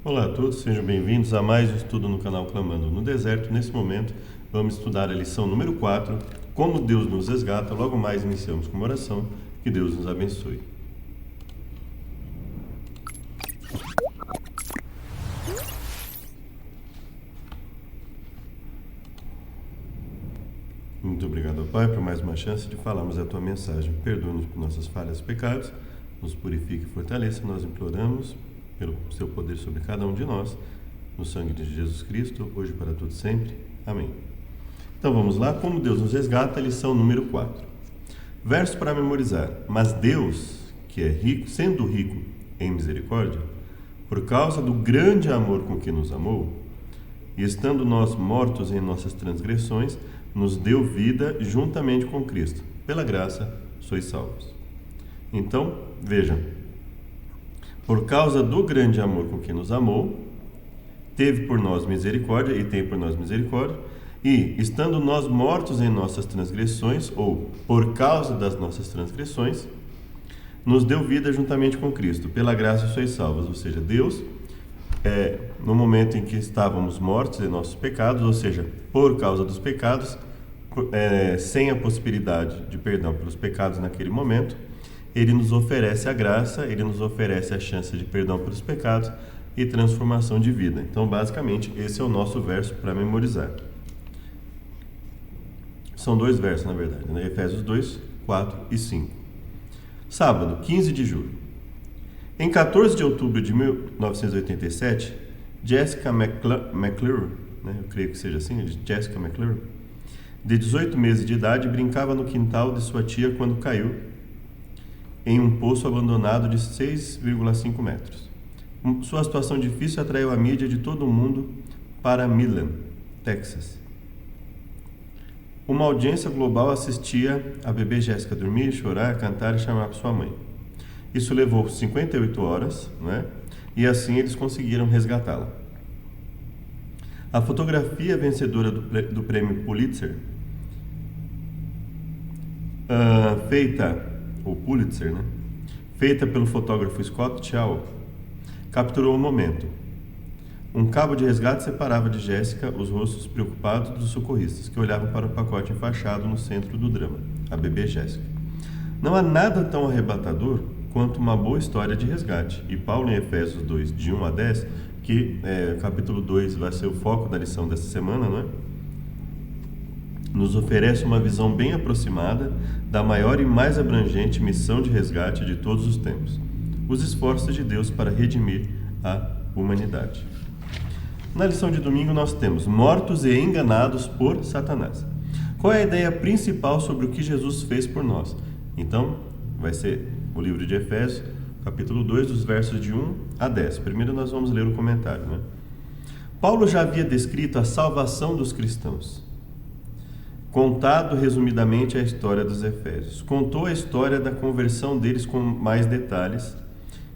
Olá a todos, sejam bem-vindos a mais um estudo no canal Clamando no Deserto. Nesse momento, vamos estudar a lição número 4, Como Deus nos resgata. Logo mais iniciamos com uma oração. Que Deus nos abençoe. Muito obrigado, Pai, por mais uma chance de falarmos a Tua mensagem. Perdoa-nos por nossas falhas e pecados, nos purifique e fortaleça. Nós imploramos pelo Seu poder sobre cada um de nós, no sangue de Jesus Cristo, hoje e para todos sempre. Amém. Então vamos lá, Como Deus nos resgata, lição número 4. Verso para memorizar. Mas Deus, que é rico, sendo rico em misericórdia, por causa do grande amor com que nos amou, e estando nós mortos em nossas transgressões, nos deu vida juntamente com Cristo. Pela graça, sois salvos. Então, vejam, por causa do grande amor com que nos amou, teve por nós misericórdia e tem por nós misericórdia, e estando nós mortos em nossas transgressões, ou por causa das nossas transgressões, nos deu vida juntamente com Cristo. Pela graça sois salvos. Ou seja, Deus, no momento em que estávamos mortos em nossos pecados, ou seja, por causa dos pecados, sem a possibilidade de perdão pelos pecados naquele momento, Ele nos oferece a graça, Ele nos oferece a chance de perdão pelos pecados e transformação de vida. Então, basicamente, esse é o nosso verso para memorizar. São dois versos, na verdade, né? Efésios 2, 4 e 5. Sábado, 15 de julho. Em 14 de outubro de 1987, Jessica McClure, eu creio que seja assim, Jessica McClure, de 18 meses de idade, brincava no quintal de sua tia quando caiu em um poço abandonado de 6,5 metros. Sua situação difícil atraiu a mídia de todo o mundo para Midland, Texas. Uma audiência global assistia a bebê Jéssica dormir, chorar, cantar e chamar por sua mãe. Isso levou 58 horas, e assim eles conseguiram resgatá-la. A fotografia vencedora do prêmio Pulitzer, feita pelo fotógrafo Scott Chow, capturou o momento. Um cabo de resgate separava de Jéssica os rostos preocupados dos socorristas, que olhavam para o pacote enfaixado no centro do drama, a bebê Jéssica. Não há nada tão arrebatador quanto uma boa história de resgate. E Paulo, em Efésios 2, de 1 a 10, que capítulo 2 vai ser o foco da lição dessa semana, nos oferece uma visão bem aproximada da maior e mais abrangente missão de resgate de todos os tempos: os esforços de Deus para redimir a humanidade. Na lição de domingo nós temos mortos e enganados por Satanás. Qual é a ideia principal sobre o que Jesus fez por nós? Então, vai ser o livro de Efésios, capítulo 2, dos versos de 1 a 10. Primeiro nós vamos ler o comentário. Paulo já havia descrito a salvação dos cristãos, contado resumidamente a história dos Efésios. Contou a história da conversão deles com mais detalhes,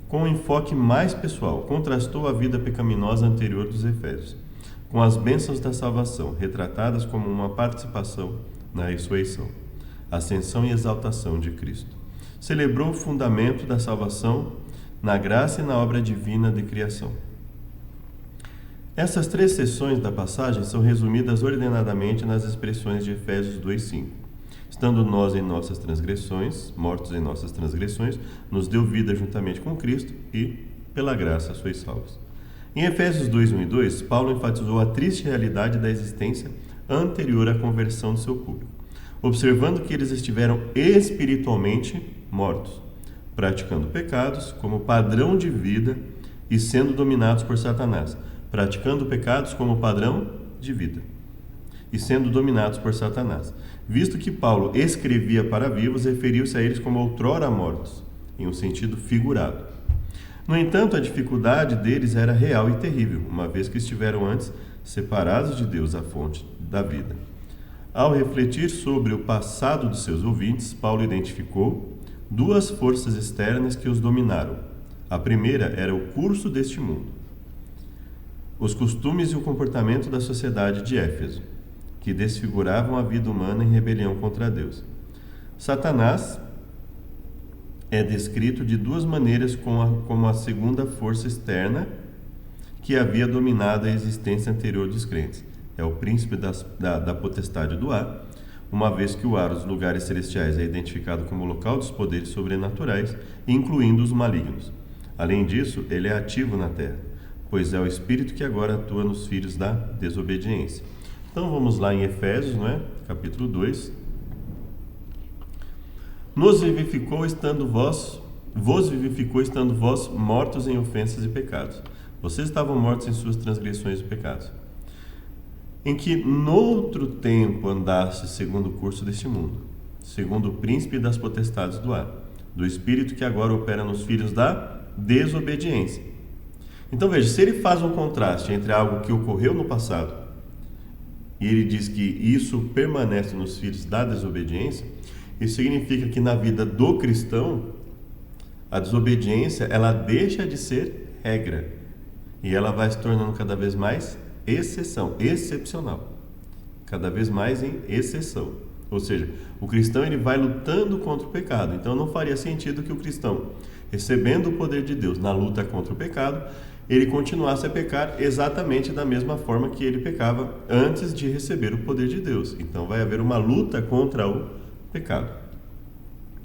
com um enfoque mais pessoal. Contrastou a vida pecaminosa anterior dos Efésios com as bênçãos da salvação, retratadas como uma participação na ressurreição, ascensão e exaltação de Cristo. Celebrou o fundamento da salvação na graça e na obra divina de criação. Essas três seções da passagem são resumidas ordenadamente nas expressões de Efésios 2:5. Estando nós em nossas transgressões, mortos em nossas transgressões, nos deu vida juntamente com Cristo e, pela graça, sois salvos. Em Efésios 2:1 e 2, Paulo enfatizou a triste realidade da existência anterior à conversão do seu público, observando que eles estiveram espiritualmente mortos, praticando pecados como padrão de vida e sendo dominados por Satanás, praticando pecados como padrão de vida e sendo dominados por Satanás. Visto que Paulo escrevia para vivos, referiu-se a eles como outrora mortos, em um sentido figurado. No entanto, a dificuldade deles era real e terrível, uma vez que estiveram antes separados de Deus, a fonte da vida. Ao refletir sobre o passado dos seus ouvintes, Paulo identificou duas forças externas que os dominaram. A primeira era o curso deste mundo, os costumes e o comportamento da sociedade de Éfeso, que desfiguravam a vida humana em rebelião contra Deus. Satanás é descrito de duas maneiras como a segunda força externa que havia dominado a existência anterior dos crentes. É o príncipe da potestade do ar, uma vez que o ar, os lugares celestiais, é identificado como local dos poderes sobrenaturais, incluindo os malignos. Além disso, ele é ativo na terra, pois é o Espírito que agora atua nos filhos da desobediência. Então vamos lá em Efésios, capítulo 2. Vos vivificou estando vós mortos em ofensas e pecados. Vocês estavam mortos em suas transgressões e pecados, em que noutro tempo andaste segundo o curso deste mundo, segundo o príncipe das potestades do ar, do espírito que agora opera nos filhos da desobediência. Então veja, se ele faz um contraste entre algo que ocorreu no passado e ele diz que isso permanece nos filhos da desobediência, isso significa que na vida do cristão a desobediência ela deixa de ser regra e ela vai se tornando cada vez mais excepcional, cada vez mais em exceção. Ou seja, o cristão ele vai lutando contra o pecado. Então não faria sentido que o cristão, recebendo o poder de Deus na luta contra o pecado, ele continuasse a pecar exatamente da mesma forma que ele pecava antes de receber o poder de Deus. Então vai haver uma luta contra o pecado,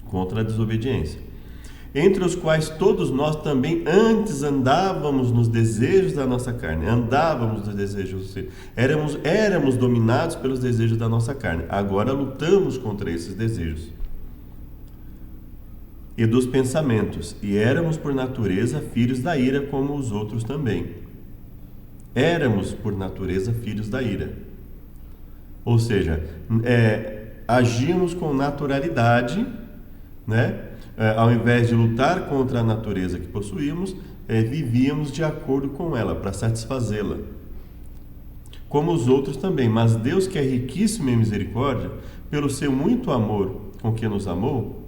contra a desobediência, entre os quais todos nós também antes andávamos nos desejos da nossa carne, éramos dominados pelos desejos da nossa carne, agora lutamos contra esses desejos e dos pensamentos, e éramos por natureza filhos da ira como os outros também. Éramos por natureza filhos da ira, ou seja, agimos com naturalidade, ao invés de lutar contra a natureza que possuímos, vivíamos de acordo com ela, para satisfazê-la, como os outros também. Mas Deus, que é riquíssimo em misericórdia, pelo seu muito amor com que nos amou,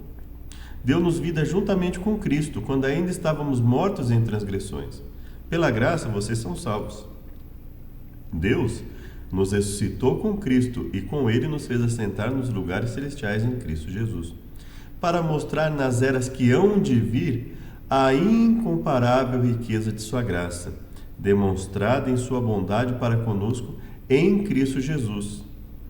deu-nos vida juntamente com Cristo, quando ainda estávamos mortos em transgressões. Pela graça vocês são salvos. Deus nos ressuscitou com Cristo e com Ele nos fez assentar nos lugares celestiais em Cristo Jesus, para mostrar nas eras que hão de vir a incomparável riqueza de sua graça, demonstrada em sua bondade para conosco em Cristo Jesus.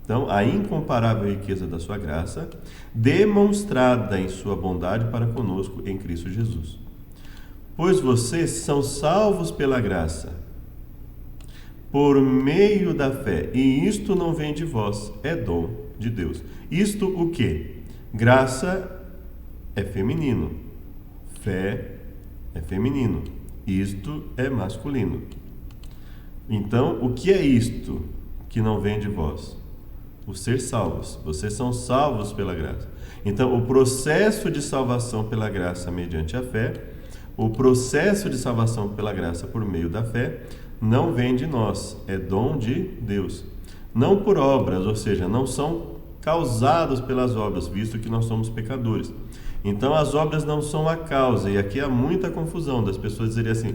Então, a incomparável riqueza da sua graça, demonstrada em sua bondade para conosco em Cristo Jesus. Pois vocês são salvos pela graça, por meio da fé, e isto não vem de vós, é dom de Deus. Isto o quê? Graça é feminino, fé é feminino, isto é masculino. Então, o que é isto que não vem de vós? O ser salvos. Vocês são salvos pela graça. Então, o processo de salvação pela graça mediante a fé, o processo de salvação pela graça por meio da fé, não vem de nós, é dom de Deus. Não por obras, ou seja, não são causados pelas obras, visto que nós somos pecadores. Então as obras não são a causa, e aqui há muita confusão das pessoas dizerem assim: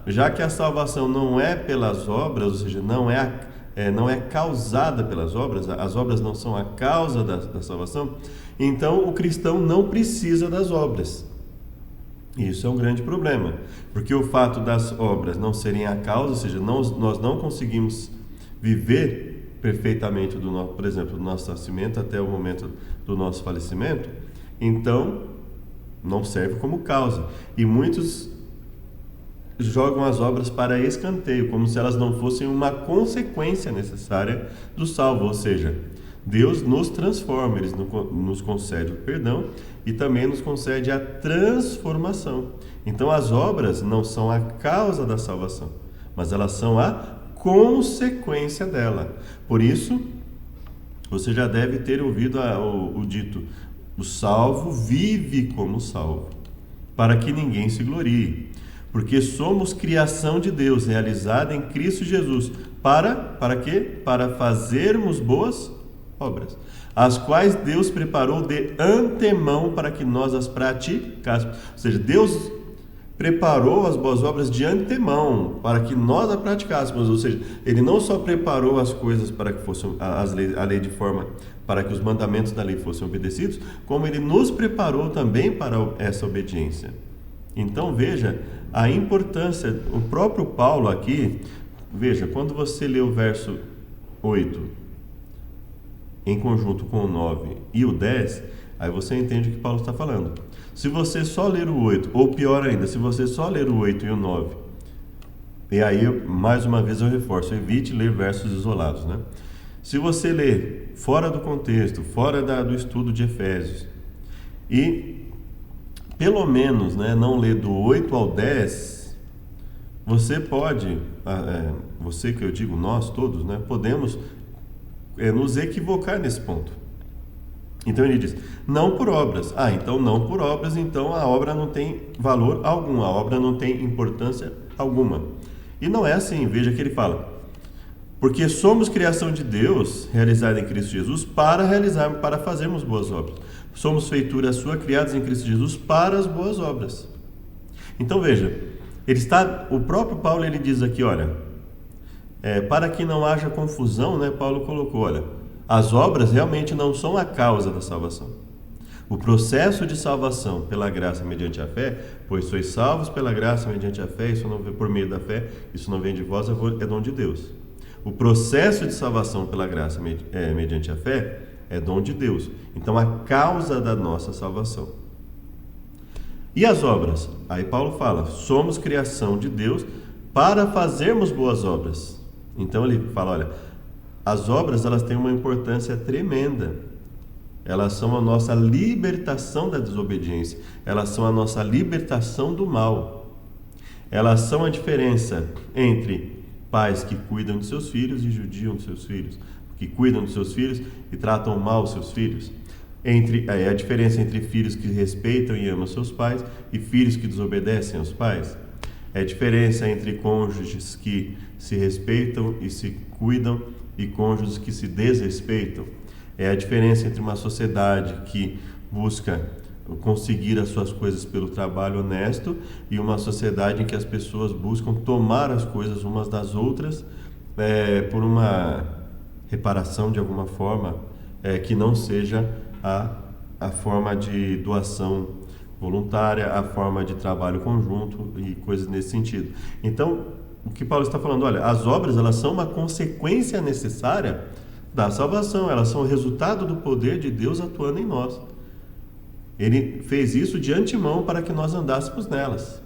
já que a salvação não é pelas obras, ou seja, não é causada pelas obras, as obras não são a causa da salvação, então o cristão não precisa das obras. Isso é um grande problema, porque o fato das obras não serem a causa, ou seja, nós não conseguimos viver perfeitamente, por exemplo, do nosso nascimento até o momento do nosso falecimento, então não serve como causa. E muitos jogam as obras para escanteio, como se elas não fossem uma consequência necessária do salvo, ou seja, Deus nos transforma, Ele nos concede o perdão e também nos concede a transformação. Então as obras não são a causa da salvação, mas elas são a consequência dela. Por isso, você já deve ter ouvido o dito: o salvo vive como salvo, para que ninguém se glorie. Porque somos criação de Deus, realizada em Cristo Jesus. Para quê? Para fazermos boas obras, as quais Deus preparou de antemão para que nós as praticássemos. Ou seja, Deus preparou as boas obras de antemão para que nós as praticássemos. Ou seja, Ele não só preparou as coisas para que fossem a lei de forma para que os mandamentos da lei fossem obedecidos, como Ele nos preparou também para essa obediência. Então veja a importância, o próprio Paulo aqui, veja, quando você lê o verso 8 em conjunto com o 9 e o 10, aí você entende o que Paulo está falando. Se você só ler o 8, ou pior ainda, se você só ler o 8 e o 9, e aí, mais uma vez eu reforço, evite ler versos isolados, né? Se você ler fora do contexto, fora do estudo de Efésios, e pelo menos, né, não ler do 8 ao 10, você pode, você que eu digo, nós todos, né, podemos nos equivocar nesse ponto. Então ele diz, não por obras. Então não por obras, então a obra não tem valor algum, a obra não tem importância alguma. E não é assim, veja que ele fala, porque somos criação de Deus, realizada em Cristo Jesus, para fazermos boas obras. Somos feitura sua, criados em Cristo Jesus para as boas obras. Então veja, o próprio Paulo ele diz aqui, olha, para que não haja confusão, né, Paulo colocou, olha, as obras realmente não são a causa da salvação. O processo de salvação pela graça mediante a fé, pois sois salvos pela graça mediante a fé, isso não vem por meio da fé, isso não vem de vós, é dom de Deus. O processo de salvação pela graça mediante a fé é dom de Deus. Então, a causa da nossa salvação. E as obras? Aí Paulo fala, somos criação de Deus para fazermos boas obras. Então ele fala, olha, as obras elas têm uma importância tremenda. Elas são a nossa libertação da desobediência. Elas são a nossa libertação do mal. Elas são a diferença entre pais que cuidam de seus filhos e judiam de seus filhos, que cuidam de seus filhos e tratam mal os seus filhos. A diferença entre filhos que respeitam e amam seus pais e filhos que desobedecem aos pais. É a diferença entre cônjuges que se respeitam e se cuidam e cônjuges que se desrespeitam. É a diferença entre uma sociedade que busca conseguir as suas coisas pelo trabalho honesto e uma sociedade em que as pessoas buscam tomar as coisas umas das outras por uma reparação de alguma forma que não seja a forma de doação voluntária, a forma de trabalho conjunto e coisas nesse sentido. Então, o que Paulo está falando, olha, as obras elas são uma consequência necessária da salvação, elas são o resultado do poder de Deus atuando em nós. Ele fez isso de antemão para que nós andássemos nelas.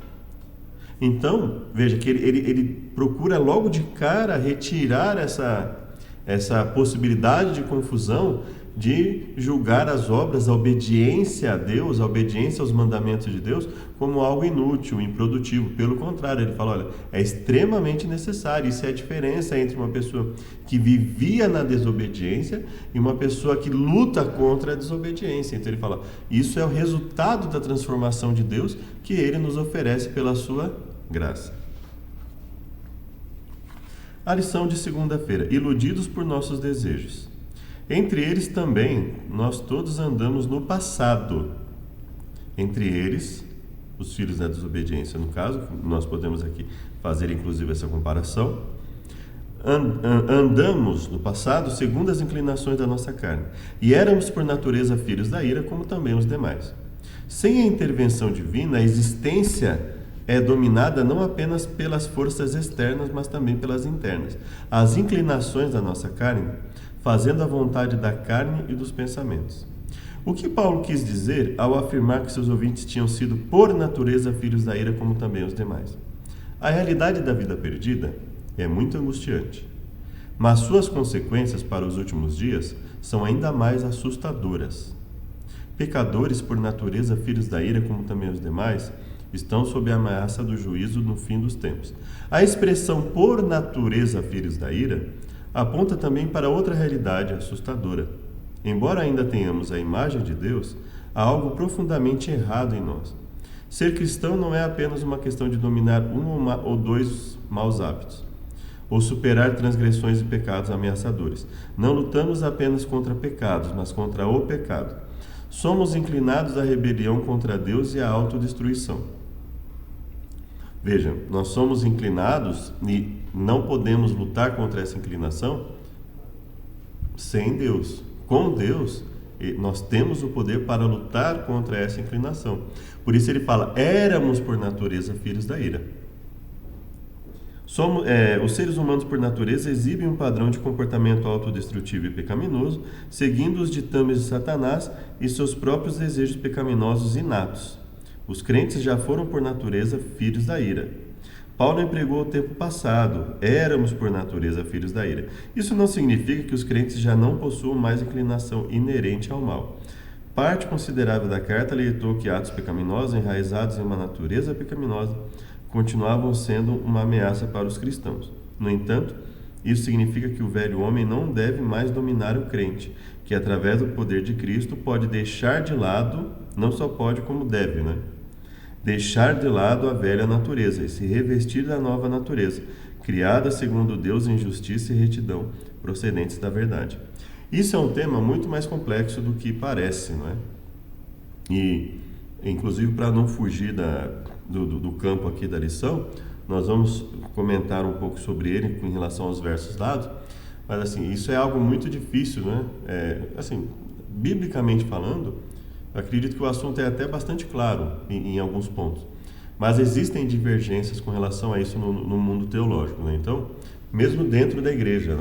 Então, veja que ele procura logo de cara retirar essa possibilidade de confusão de julgar as obras, a obediência a Deus, a obediência aos mandamentos de Deus como algo inútil, improdutivo. Pelo contrário, ele fala, olha, é extremamente necessário. Isso é a diferença entre uma pessoa que vivia na desobediência e uma pessoa que luta contra a desobediência. Então ele fala, isso é o resultado da transformação de Deus que ele nos oferece pela sua graça. A lição de segunda-feira, iludidos por nossos desejos. Entre eles também, nós todos andamos no passado. Entre eles, os filhos da desobediência, no caso, nós podemos aqui fazer inclusive essa comparação. Andamos no passado segundo as inclinações da nossa carne, e éramos por natureza filhos da ira, como também os demais. Sem a intervenção divina, a existência é dominada não apenas pelas forças externas, mas também pelas internas. As inclinações da nossa carne, fazendo a vontade da carne e dos pensamentos. O que Paulo quis dizer ao afirmar que seus ouvintes tinham sido por natureza filhos da ira, como também os demais? A realidade da vida perdida é muito angustiante, mas suas consequências para os últimos dias são ainda mais assustadoras. Pecadores por natureza filhos da ira, como também os demais, estão sob a ameaça do juízo no fim dos tempos. A expressão por natureza filhos da ira aponta também para outra realidade assustadora. Embora ainda tenhamos a imagem de Deus, há algo profundamente errado em nós. Ser cristão não é apenas uma questão de dominar um ou dois maus hábitos, ou superar transgressões e pecados ameaçadores. Não lutamos apenas contra pecados, mas contra o pecado. Somos inclinados à rebelião contra Deus e à autodestruição. Veja, nós somos inclinados e não podemos lutar contra essa inclinação sem Deus. Com Deus, nós temos o poder para lutar contra essa inclinação. Por isso ele fala, éramos por natureza filhos da ira. Os seres humanos por natureza exibem um padrão de comportamento autodestrutivo e pecaminoso, seguindo os ditames de Satanás e seus próprios desejos pecaminosos inatos. Os crentes já foram por natureza filhos da ira. Paulo empregou o tempo passado, éramos por natureza filhos da ira. Isso não significa que os crentes já não possuam mais inclinação inerente ao mal. Parte considerável da carta alertou que atos pecaminosos enraizados em uma natureza pecaminosa continuavam sendo uma ameaça para os cristãos. No entanto, isso significa que o velho homem não deve mais dominar o crente, que através do poder de Cristo pode deixar de lado, não só pode como deve, deixar de lado a velha natureza e se revestir da nova natureza, criada segundo Deus em justiça e retidão, procedentes da verdade. Isso é um tema muito mais complexo do que parece, E, inclusive, para não fugir do campo aqui da lição, nós vamos comentar um pouco sobre ele em relação aos versos dados, mas assim, isso é algo muito difícil, biblicamente falando, eu acredito que o assunto é até bastante claro em alguns pontos, mas existem divergências com relação a isso no mundo teológico, Então, mesmo dentro da igreja,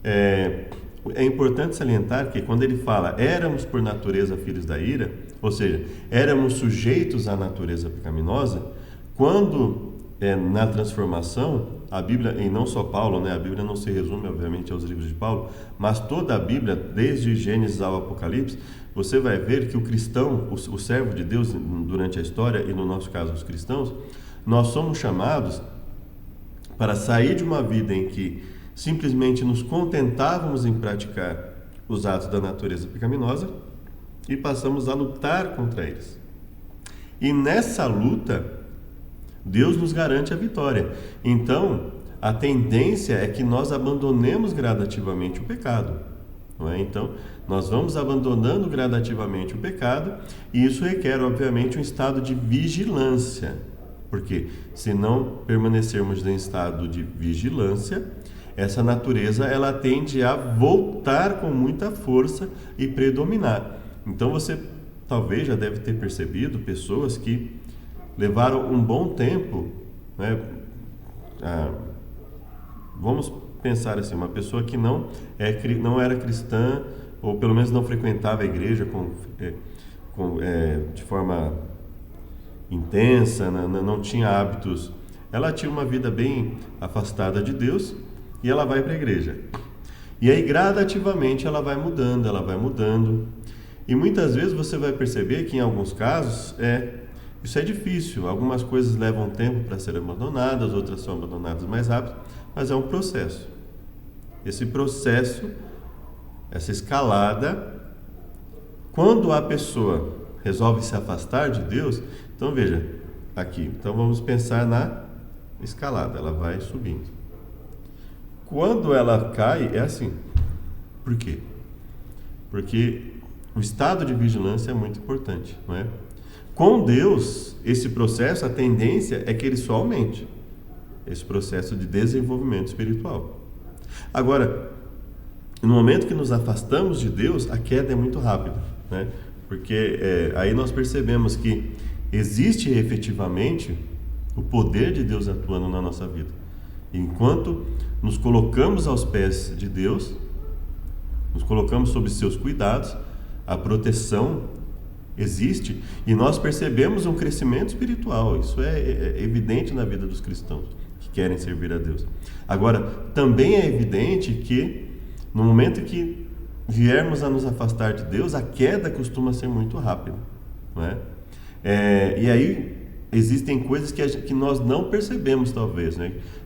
é importante salientar que quando ele fala éramos por natureza filhos da ira, ou seja, éramos sujeitos à natureza pecaminosa, quando na transformação, a Bíblia, e não só Paulo, a Bíblia não se resume obviamente aos livros de Paulo, mas toda a Bíblia, desde Gênesis ao Apocalipse, você vai ver que o cristão, o servo de Deus durante a história, e no nosso caso os cristãos, nós somos chamados para sair de uma vida em que simplesmente nos contentávamos em praticar os atos da natureza pecaminosa e passamos a lutar contra eles. E nessa luta, Deus nos garante a vitória. Então, a tendência é que nós abandonemos gradativamente o pecado. Então, nós vamos abandonando gradativamente o pecado e isso requer, obviamente, um estado de vigilância. Porque se não permanecermos em estado de vigilância, essa natureza ela tende a voltar com muita força e predominar. Então você talvez já deve ter percebido pessoas que levaram um bom tempo, vamos pensar assim, uma pessoa que não era cristã, ou pelo menos não frequentava a igreja de forma intensa, não tinha hábitos, ela tinha uma vida bem afastada de Deus, e ela vai para a igreja. E aí, gradativamente, ela vai mudando. E muitas vezes você vai perceber que, em alguns casos, isso é difícil. Algumas coisas levam tempo para serem abandonadas, outras são abandonadas mais rápido, mas é um processo. Esse processo, essa escalada, quando a pessoa resolve se afastar de Deus, então veja, aqui, então vamos pensar na escalada, ela vai subindo. Quando ela cai, é assim. Por quê? Porque o estado de vigilância é muito importante, Com Deus, esse processo, a tendência é que ele só aumente. Esse processo de desenvolvimento espiritual. Agora, no momento que nos afastamos de Deus, a queda é muito rápida, Porque aí nós percebemos que existe efetivamente o poder de Deus atuando na nossa vida. Enquanto nos colocamos aos pés de Deus, nos colocamos sob seus cuidados, a proteção existe e nós percebemos um crescimento espiritual. Isso é evidente na vida dos cristãos que querem servir a Deus. Agora, também é evidente que no momento que viermos a nos afastar de Deus, a queda costuma ser muito rápida, e aí existem coisas que nós não percebemos talvez,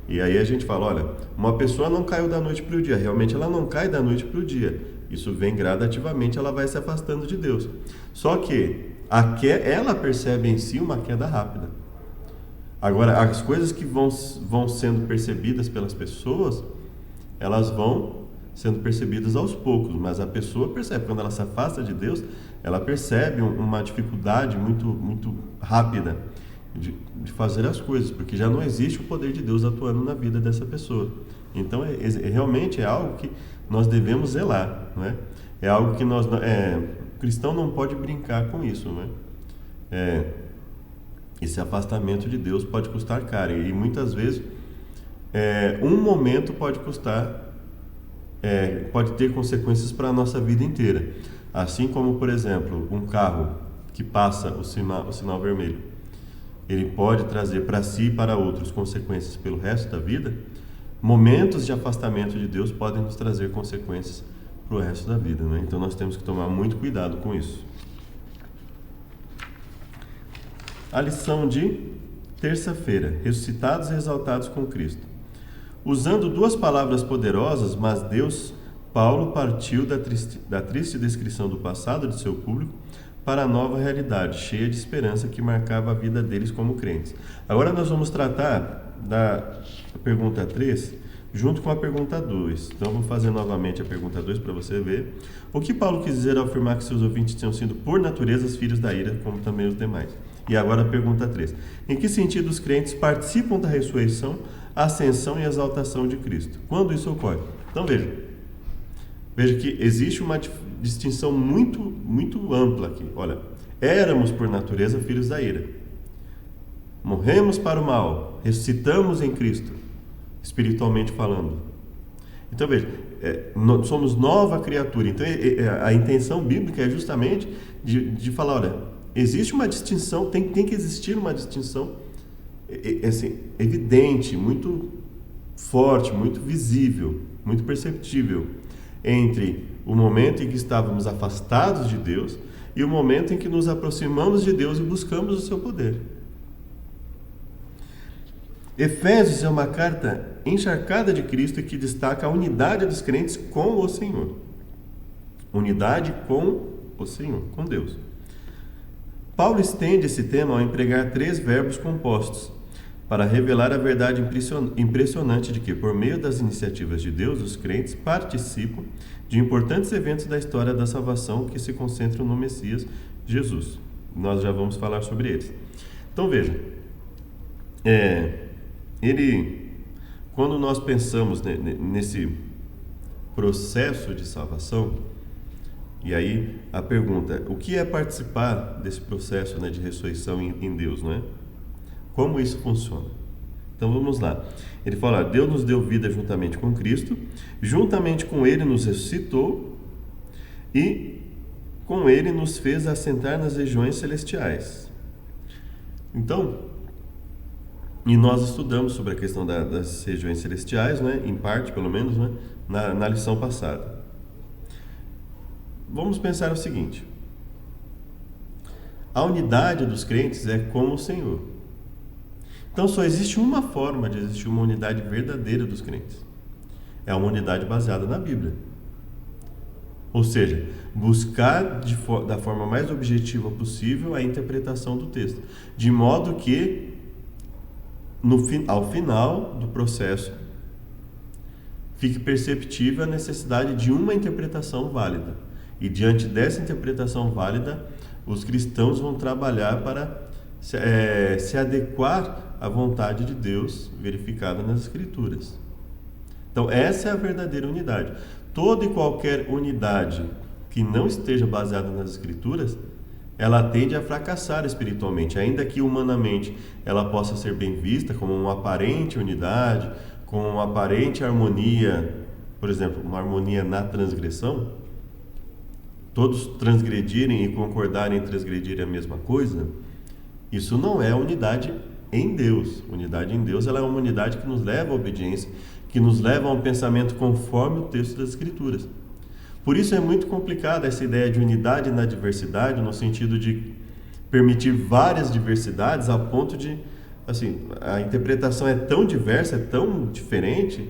E aí a gente fala, olha, uma pessoa não caiu da noite para o dia, realmente ela não cai da noite para o dia, isso vem gradativamente, ela vai se afastando de Deus. Só que ela percebe em si uma queda rápida. Agora, as coisas que vão sendo percebidas pelas pessoas, elas vão sendo percebidas aos poucos, mas a pessoa percebe, quando ela se afasta de Deus, ela percebe uma dificuldade muito, muito rápida. de fazer as coisas, porque já não existe o poder de Deus atuando na vida dessa pessoa. Então, realmente é algo que nós devemos zelar, não é? É algo que o cristão não pode brincar com isso, não é? Esse afastamento de Deus pode custar caro, e muitas vezes um momento pode pode ter consequências para a nossa vida inteira. Assim como, por exemplo, um carro que passa o sinal vermelho, ele pode trazer para si e para outros consequências pelo resto da vida. Momentos de afastamento de Deus podem nos trazer consequências para o resto da vida, né? Então nós temos que tomar muito cuidado com isso. A lição de terça-feira: ressuscitados e exaltados com Cristo. Usando duas palavras poderosas, mas Deus, Paulo partiu da triste descrição do passado de seu público para a nova realidade, cheia de esperança que marcava a vida deles como crentes. Agora nós vamos tratar da pergunta 3 junto com a pergunta 2. Então vou fazer novamente a pergunta 2 para você ver. O que Paulo quis dizer ao afirmar que seus ouvintes tinham sido por natureza filhos da ira, como também os demais? E agora a pergunta 3. Em que sentido os crentes participam da ressurreição, ascensão e exaltação de Cristo? Quando isso ocorre? Então veja que existe uma distinção muito, muito ampla aqui. Olha, éramos por natureza filhos da ira. Morremos para o mal, ressuscitamos em Cristo, espiritualmente falando. Então veja, somos nova criatura. Então a intenção bíblica é justamente de falar, olha, existe uma distinção, tem que existir uma distinção assim, evidente, muito forte, muito visível, muito perceptível entre o momento em que estávamos afastados de Deus e o momento em que nos aproximamos de Deus e buscamos o seu poder. Efésios é uma carta encharcada de Cristo que destaca a unidade dos crentes com o Senhor. Unidade com o Senhor, com Deus. Paulo estende esse tema ao empregar 3 verbos compostos para revelar a verdade impressionante de que, por meio das iniciativas de Deus, os crentes participam de importantes eventos da história da salvação que se concentram no Messias Jesus. Nós já vamos falar sobre eles. Então veja, quando nós pensamos nesse processo de salvação, e aí a pergunta, o que é participar desse processo, de ressurreição em Deus, não é? Como isso funciona? Então vamos lá. Ele fala, Deus nos deu vida juntamente com Cristo, juntamente com Ele nos ressuscitou e com Ele nos fez assentar nas regiões celestiais. Então, e nós estudamos sobre a questão das regiões celestiais, né? Em parte pelo menos, né? Na lição passada. Vamos pensar o seguinte: a unidade dos crentes é com o Senhor. Então só existe uma forma de existir uma unidade verdadeira dos crentes. É uma unidade baseada na Bíblia. Ou seja, buscar da forma mais objetiva possível a interpretação do texto, de modo que ao final do processo fique perceptível a necessidade de uma interpretação válida. E diante dessa interpretação válida, os cristãos vão trabalhar para se adequar à vontade de Deus verificada nas Escrituras. Então essa é a verdadeira unidade. Toda e qualquer unidade que não esteja baseada nas Escrituras, ela tende a fracassar espiritualmente, ainda que humanamente ela possa ser bem vista como uma aparente unidade, como uma aparente harmonia, por exemplo, uma harmonia na transgressão, todos transgredirem e concordarem em transgredir a mesma coisa. Isso não é unidade em Deus. Unidade em Deus, ela é uma unidade que nos leva à obediência, que nos leva a um pensamento conforme o texto das Escrituras. Por isso é muito complicada essa ideia de unidade na diversidade, no sentido de permitir várias diversidades, a ponto de, assim, a interpretação é tão diversa, é tão diferente,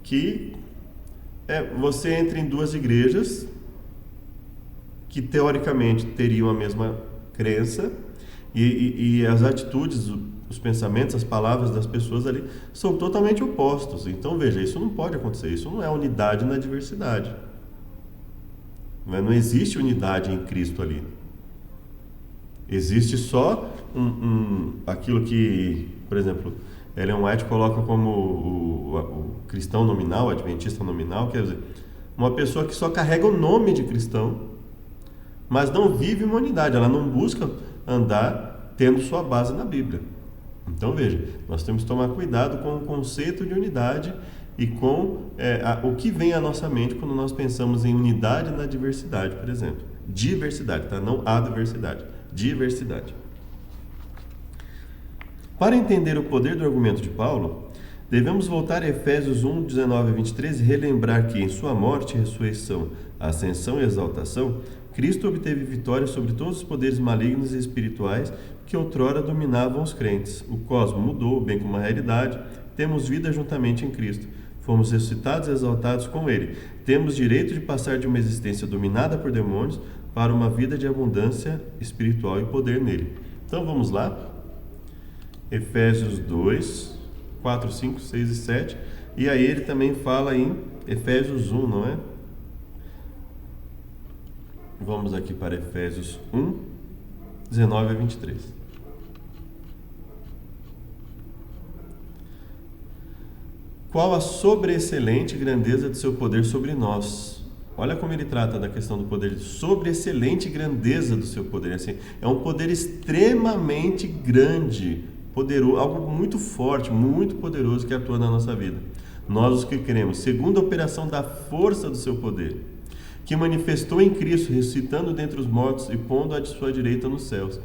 que você entra em 2 igrejas que teoricamente teriam a mesma crença, e as atitudes, os pensamentos, as palavras das pessoas ali são totalmente opostos. Então veja, isso não pode acontecer, isso não é unidade na diversidade. Não existe unidade em Cristo ali. Existe só aquilo que, por exemplo, Ellen White coloca como o cristão nominal, o adventista nominal, quer dizer, uma pessoa que só carrega o nome de cristão, mas não vive uma unidade, ela não busca andar tendo sua base na Bíblia. Então veja, nós temos que tomar cuidado com o conceito de unidade e com o que vem à nossa mente quando nós pensamos em unidade na diversidade, por exemplo. Diversidade, tá? Não adversidade, diversidade. Para entender o poder do argumento de Paulo, devemos voltar a Efésios 1, 19 a 23 e relembrar que em sua morte e ressurreição, ascensão e exaltação, Cristo obteve vitória sobre todos os poderes malignos e espirituais que outrora dominavam os crentes. O cosmos mudou, bem como a realidade. Temos vida juntamente em Cristo. Fomos ressuscitados e exaltados com Ele. Temos direito de passar de uma existência dominada por demônios para uma vida de abundância espiritual e poder nele. Então vamos lá. Efésios 2, 4, 5, 6 e 7. E aí ele também fala em Efésios 1, não é? Vamos aqui para Efésios 1, 19 a 23. Qual a sobreexcelente grandeza de seu poder sobre nós? Olha como ele trata da questão do poder, sobreexcelente grandeza do seu poder. Assim, é um poder extremamente grande, poderoso, algo muito forte, muito poderoso que atua na nossa vida. Nós os que cremos, segundo a operação da força do seu poder, que manifestou em Cristo, ressuscitando dentre os mortos e pondo à sua direita nos céus,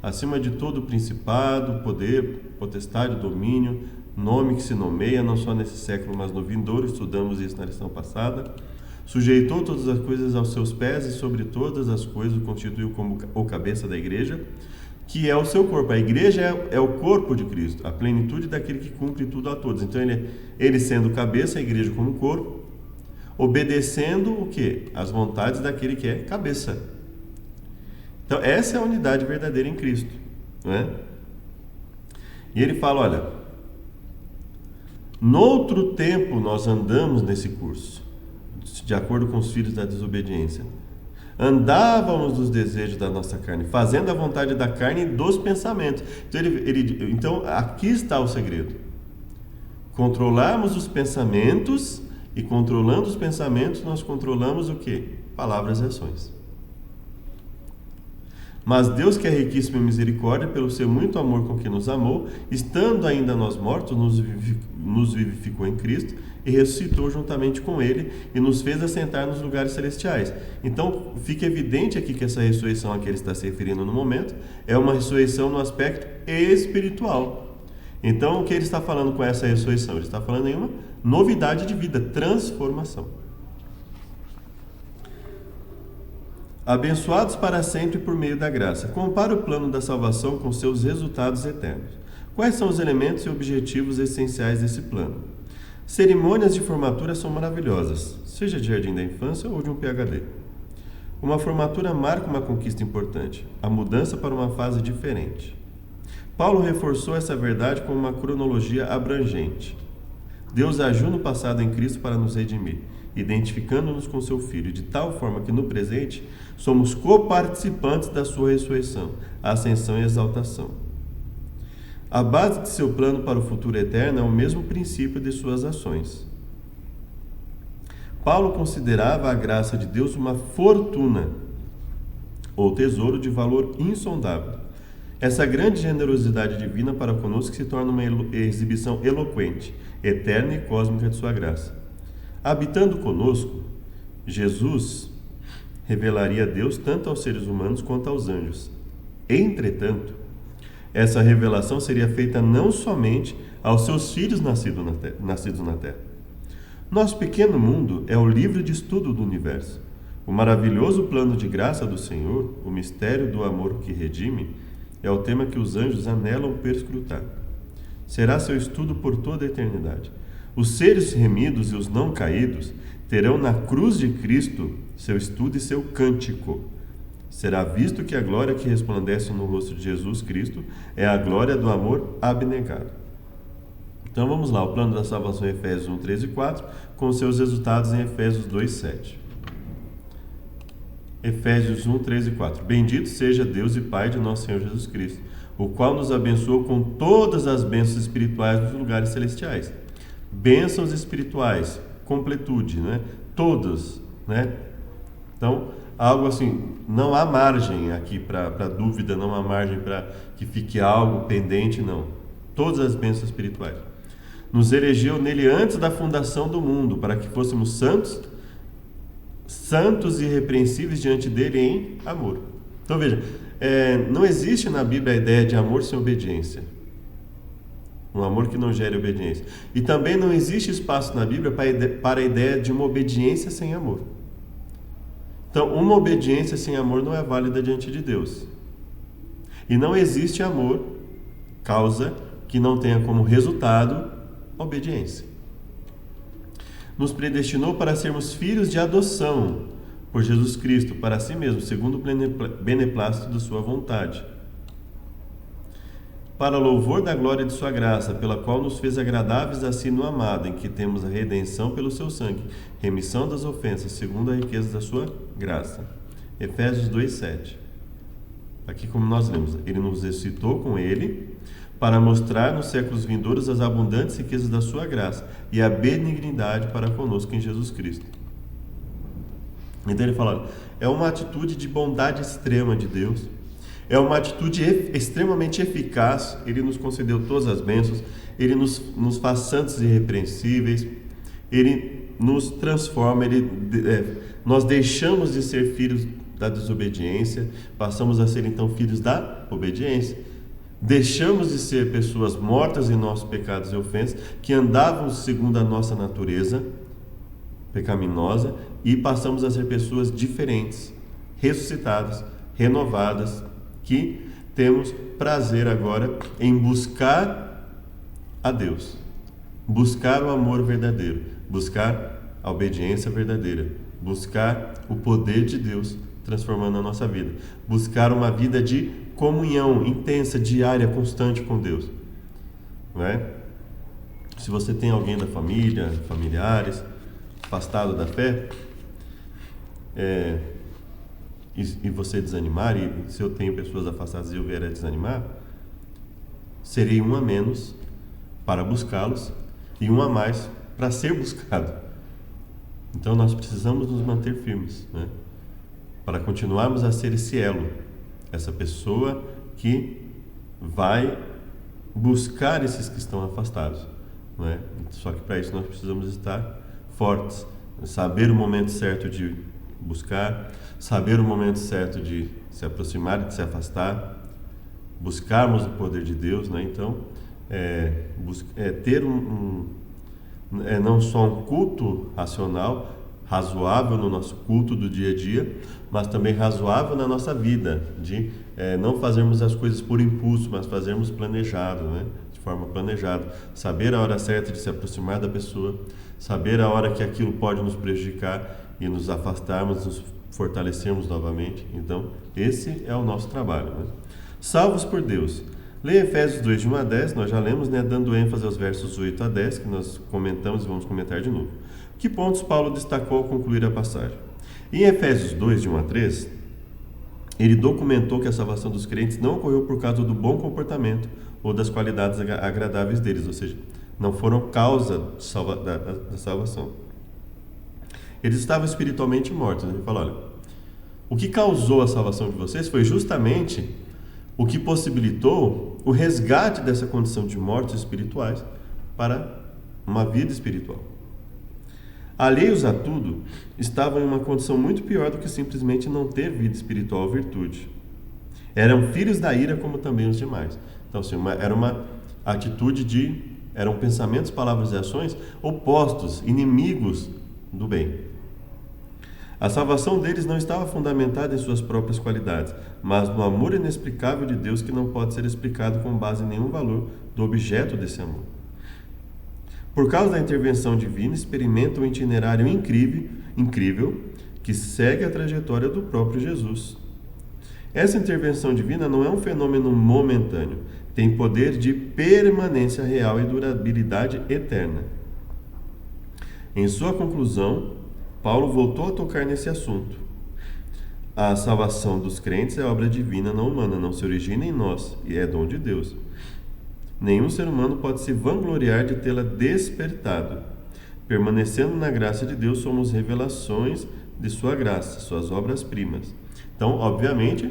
acima de todo o principado, poder, potestade, domínio, nome que se nomeia, não só nesse século, mas no vindouro, estudamos isso na lição passada, sujeitou todas as coisas aos seus pés e sobre todas as coisas o constituiu como o cabeça da igreja, que é o seu corpo. A igreja é o corpo de Cristo, a plenitude daquele que cumpre tudo a todos. Então ele sendo cabeça, a igreja como corpo, obedecendo o quê? As vontades daquele que é cabeça. Então essa é a unidade verdadeira em Cristo, não é? E ele fala, olha, noutro tempo nós andamos nesse curso, de acordo com os filhos da desobediência. Andávamos nos desejos da nossa carne, fazendo a vontade da carne e dos pensamentos. Então aqui está o segredo. Controlarmos os pensamentos, e controlando os pensamentos, nós controlamos o quê? Palavras e ações. Mas Deus, que é riquíssimo em misericórdia, pelo seu muito amor com que nos amou, estando ainda nós mortos, nos vivificou em Cristo e ressuscitou juntamente com Ele e nos fez assentar nos lugares celestiais. Então, fica evidente aqui que essa ressurreição a que ele está se referindo no momento é uma ressurreição no aspecto espiritual. Então, o que ele está falando com essa ressurreição? Ele está falando em uma novidade de vida, transformação. Abençoados para sempre por meio da graça. Compara o plano da salvação com seus resultados eternos. Quais são os elementos e objetivos essenciais desse plano? Cerimônias de formatura são maravilhosas, seja de jardim da infância ou de um PhD. Uma formatura marca uma conquista importante, a mudança para uma fase diferente. Paulo reforçou essa verdade com uma cronologia abrangente. Deus agiu no passado em Cristo para nos redimir, identificando-nos com seu Filho, de tal forma que no presente somos coparticipantes da sua ressurreição, ascensão e exaltação. A base de seu plano para o futuro eterno é o mesmo princípio de suas ações. Paulo considerava a graça de Deus uma fortuna, ou tesouro de valor insondável. Essa grande generosidade divina para conosco se torna uma exibição eloquente, eterna e cósmica de sua graça. Habitando conosco, Jesus revelaria Deus tanto aos seres humanos quanto aos anjos. Entretanto, essa revelação seria feita não somente aos seus filhos nascidos na terra. Nosso pequeno mundo é o livro de estudo do universo. O maravilhoso plano de graça do Senhor, o mistério do amor que redime, é o tema que os anjos anelam perscrutar. Será seu estudo por toda a eternidade. Os seres remidos e os não caídos terão na cruz de Cristo seu estudo e seu cântico. Será visto que a glória que resplandece no rosto de Jesus Cristo é a glória do amor abnegado. Então vamos lá, o plano da salvação em Efésios 1, 3 e 4, com seus resultados em Efésios 2, 7. Efésios 1, 3 e 4. Bendito seja Deus e Pai de nosso Senhor Jesus Cristo, o qual nos abençoou com todas as bênçãos espirituais nos lugares celestiais. Bênçãos espirituais, completude, né? Todas, né? Então, algo assim, não há margem aqui para dúvida, não há margem para que fique algo pendente, não. Todas as bênçãos espirituais. Nos elegeu nele antes da fundação do mundo, para que fôssemos santos e irrepreensíveis diante dele em amor. Então veja, não existe na Bíblia a ideia de amor sem obediência. Um amor que não gere obediência. E também não existe espaço na Bíblia para a ideia de uma obediência sem amor. Então, uma obediência sem amor não é válida diante de Deus. E não existe amor, causa, que não tenha como resultado obediência. Nos predestinou para sermos filhos de adoção por Jesus Cristo, para si mesmo, segundo o beneplácito de sua vontade, para louvor da glória de sua graça, pela qual nos fez agradáveis a si no amado, em que temos a redenção pelo seu sangue, remissão das ofensas, segundo a riqueza da sua graça. Efésios 2:7. Aqui, como nós lemos, ele nos ressuscitou com ele, para mostrar nos séculos vindouros as abundantes riquezas da sua graça e a benignidade para conosco em Jesus Cristo. Então ele fala, é uma atitude de bondade extrema de Deus, é uma atitude extremamente eficaz. Ele nos concedeu todas as bênçãos, ele nos faz santos e irrepreensíveis, ele nos transforma, nós deixamos de ser filhos da desobediência, passamos a ser então filhos da obediência. Deixamos de ser pessoas mortas em nossos pecados e ofensas, que andavam segundo a nossa natureza pecaminosa, e passamos a ser pessoas diferentes, ressuscitadas, renovadas, que temos prazer agora em buscar a Deus, buscar o amor verdadeiro, buscar a obediência verdadeira, buscar o poder de Deus transformando a nossa vida, buscar uma vida de comunhão intensa, diária, constante com Deus, não é? Se você tem alguém da família, familiares, afastado da fé, e você desanimar, e se eu tenho pessoas afastadas e eu vier a desanimar, serei um a menos para buscá-los e um a mais para ser buscado. Então nós precisamos nos manter firmes, né? Para continuarmos a ser esse elo, essa pessoa que vai buscar esses que estão afastados, não é? Só que para isso nós precisamos estar fortes, saber o momento certo de buscar, saber o momento certo de se aproximar e de se afastar, buscarmos o poder de Deus, né? Então, ter não só um culto racional, razoável no nosso culto do dia a dia, mas também razoável na nossa vida, de não fazermos as coisas por impulso, mas fazermos planejado, né? De forma planejada, saber a hora certa de se aproximar da pessoa, saber a hora que aquilo pode nos prejudicar e nos afastarmos, nos fortalecermos novamente. Então, esse é o nosso trabalho, né? Salvos por Deus. Leia Efésios 2, de 1 a 10, nós já lemos, né, dando ênfase aos versos 8 a 10, que nós comentamos e vamos comentar de novo. Que pontos Paulo destacou ao concluir a passagem? Em Efésios 2, de 1 a 3, ele documentou que a salvação dos crentes não ocorreu por causa do bom comportamento ou das qualidades agradáveis deles, ou seja, não foram causa da salvação. Eles estavam espiritualmente mortos. Ele fala, olha, o que causou a salvação de vocês foi justamente o que possibilitou o resgate dessa condição de mortes espirituais para uma vida espiritual. Alheios a tudo, estavam em uma condição muito pior do que simplesmente não ter vida espiritual ou virtude. Eram filhos da ira como também os demais. Então, assim, era uma atitude eram pensamentos, palavras e ações opostos, inimigos do bem. A salvação deles não estava fundamentada em suas próprias qualidades, mas no amor inexplicável de Deus, que não pode ser explicado com base em nenhum valor do objeto desse amor. Por causa da intervenção divina, experimentam um itinerário incrível que segue a trajetória do próprio Jesus. Essa intervenção divina não é um fenômeno momentâneo, tem poder de permanência real e durabilidade eterna. Em sua conclusão, Paulo voltou a tocar nesse assunto. a salvação dos crentes é obra divina, não humana, não se origina em nós e é dom de Deus. Nenhum ser humano pode se vangloriar de tê-la despertado. Permanecendo na graça de Deus, somos revelações de sua graça, suas obras-primas. Então, obviamente,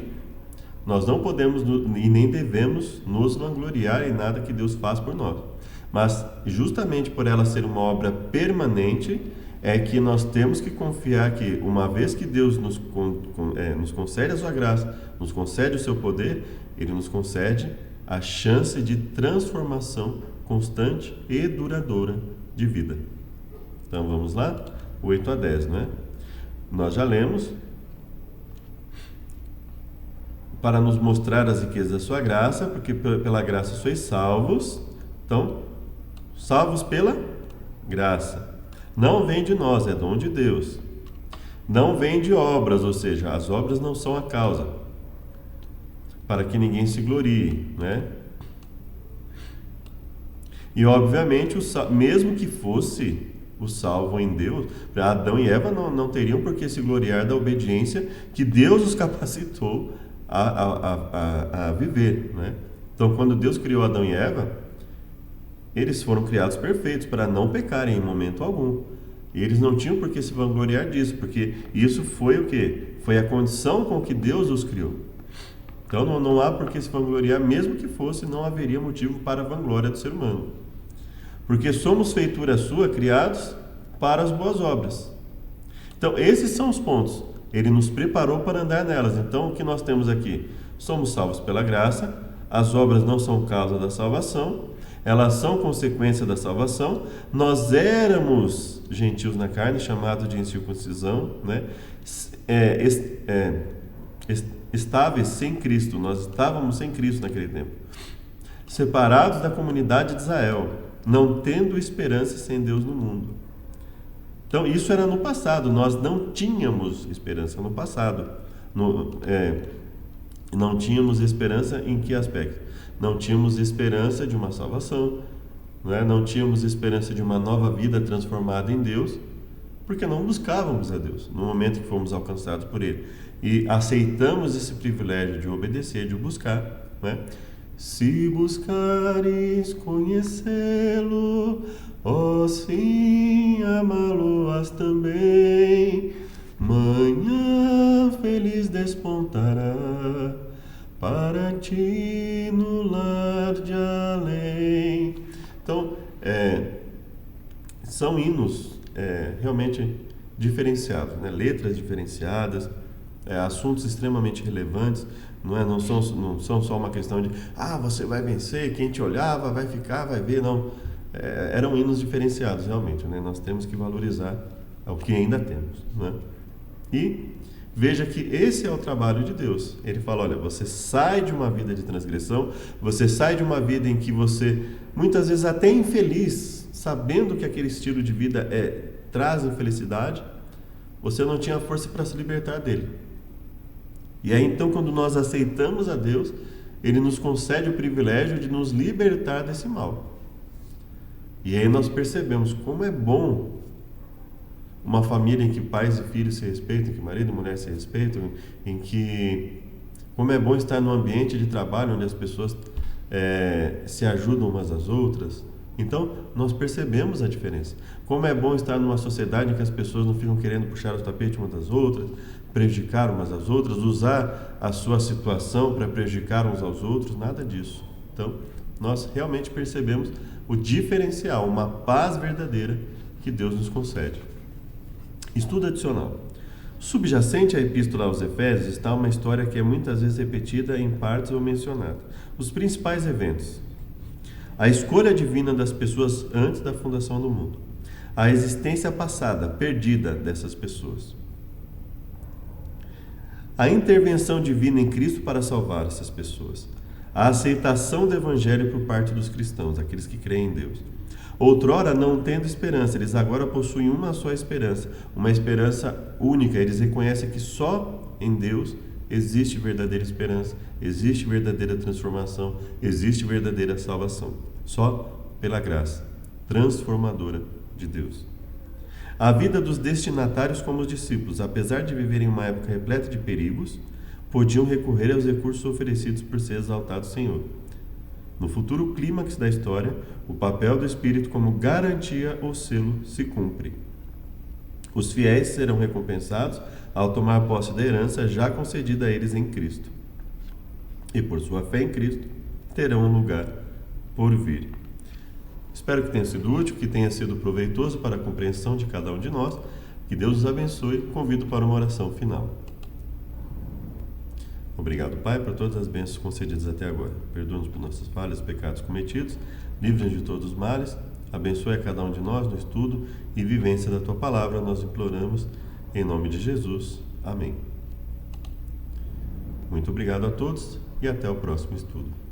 nós não podemos e nem devemos nos vangloriar em nada que Deus faz por nós. Mas, justamente por ela ser uma obra permanente, é que nós temos que confiar que, uma vez que Deus nos concede a sua graça, nos concede o seu poder, Ele nos concede a chance de transformação constante e duradoura de vida. Então vamos lá? 8 a 10, né? Nós já lemos. Para nos mostrar as riquezas da sua graça, porque pela graça sois salvos. Então, salvos pela graça. Não vem de nós, é dom de Deus. Não vem de obras, ou seja, as obras não são a causa, para que ninguém se glorie, né? E obviamente, mesmo que fosse o salvo em Deus, Adão e Eva não teriam por que se gloriar da obediência que Deus os capacitou a viver, né? Então, quando Deus criou Adão e Eva, eles foram criados perfeitos para não pecarem em momento algum. E eles não tinham por que se vangloriar disso, porque isso foi o quê? Foi a condição com que Deus os criou. Então não há por que se vangloriar, mesmo que fosse, não haveria motivo para a vanglória do ser humano. Porque somos feitura sua, criados para as boas obras. Então esses são os pontos. Ele nos preparou para andar nelas. Então o que nós temos aqui? Somos salvos pela graça, as obras não são causa da salvação, elas são consequência da salvação. Nós éramos gentios na carne, chamados de incircuncisão, né? Estáveis sem Cristo, nós estávamos sem Cristo naquele tempo, separados da comunidade de Israel, não tendo esperança sem Deus no mundo. Então isso era no passado, nós não tínhamos esperança no passado. Não tínhamos esperança em que aspecto? Não tínhamos esperança de uma salvação, né? Não tínhamos esperança de uma nova vida transformada em Deus, porque não buscávamos a Deus no momento que fomos alcançados por Ele. E aceitamos esse privilégio de obedecer, de buscar, né? Se buscares conhecê-lo, ó sim, amá-lo-ás também, manhã feliz despontará para ti no lar de além. Então, são hinos realmente diferenciados, né? Letras diferenciadas, assuntos extremamente relevantes, não são só uma questão de você vai vencer, quem te olhava vai ficar, vai ver, não. Eram hinos diferenciados realmente, né? Nós temos que valorizar o que ainda temos, né? E veja que esse é o trabalho de Deus. Ele fala, olha, você sai de uma vida de transgressão, você sai de uma vida em que você, muitas vezes até infeliz, sabendo que aquele estilo de vida traz infelicidade, você não tinha força para se libertar dele. E aí então, quando nós aceitamos a Deus, Ele nos concede o privilégio de nos libertar desse mal. E aí nós percebemos como é bom uma família em que pais e filhos se respeitam, em que marido e mulher se respeitam, em que como é bom estar num ambiente de trabalho onde as pessoas se ajudam umas às outras. Então nós percebemos a diferença. Como é bom estar numa sociedade em que as pessoas não ficam querendo puxar os tapetes umas das outras, prejudicar umas às outras, usar a sua situação para prejudicar uns aos outros, nada disso. Então nós realmente percebemos o diferencial, uma paz verdadeira que Deus nos concede. Estudo adicional. Subjacente à Epístola aos Efésios está uma história que é muitas vezes repetida em partes ou mencionada. Os principais eventos. A escolha divina das pessoas antes da fundação do mundo. A existência passada, perdida dessas pessoas. A intervenção divina em Cristo para salvar essas pessoas. A aceitação do Evangelho por parte dos cristãos, aqueles que creem em Deus. Outrora, não tendo esperança, eles agora possuem uma só esperança, uma esperança única. Eles reconhecem que só em Deus existe verdadeira esperança, existe verdadeira transformação, existe verdadeira salvação. Só pela graça transformadora de Deus. A vida dos destinatários, como os discípulos, apesar de viverem uma época repleta de perigos, podiam recorrer aos recursos oferecidos por ser exaltado Senhor. No futuro clímax da história, o papel do Espírito como garantia ou selo se cumpre. Os fiéis serão recompensados ao tomar posse da herança já concedida a eles em Cristo. E por sua fé em Cristo, terão um lugar por vir. Espero que tenha sido útil, que tenha sido proveitoso para a compreensão de cada um de nós. Que Deus os abençoe. Convido para uma oração final. Obrigado, Pai, por todas as bênçãos concedidas até agora. Perdoa-nos por nossas falhas, pecados cometidos. Livra-nos de todos os males. Abençoe a cada um de nós no estudo e vivência da Tua Palavra. Nós imploramos em nome de Jesus. Amém. Muito obrigado a todos e até o próximo estudo.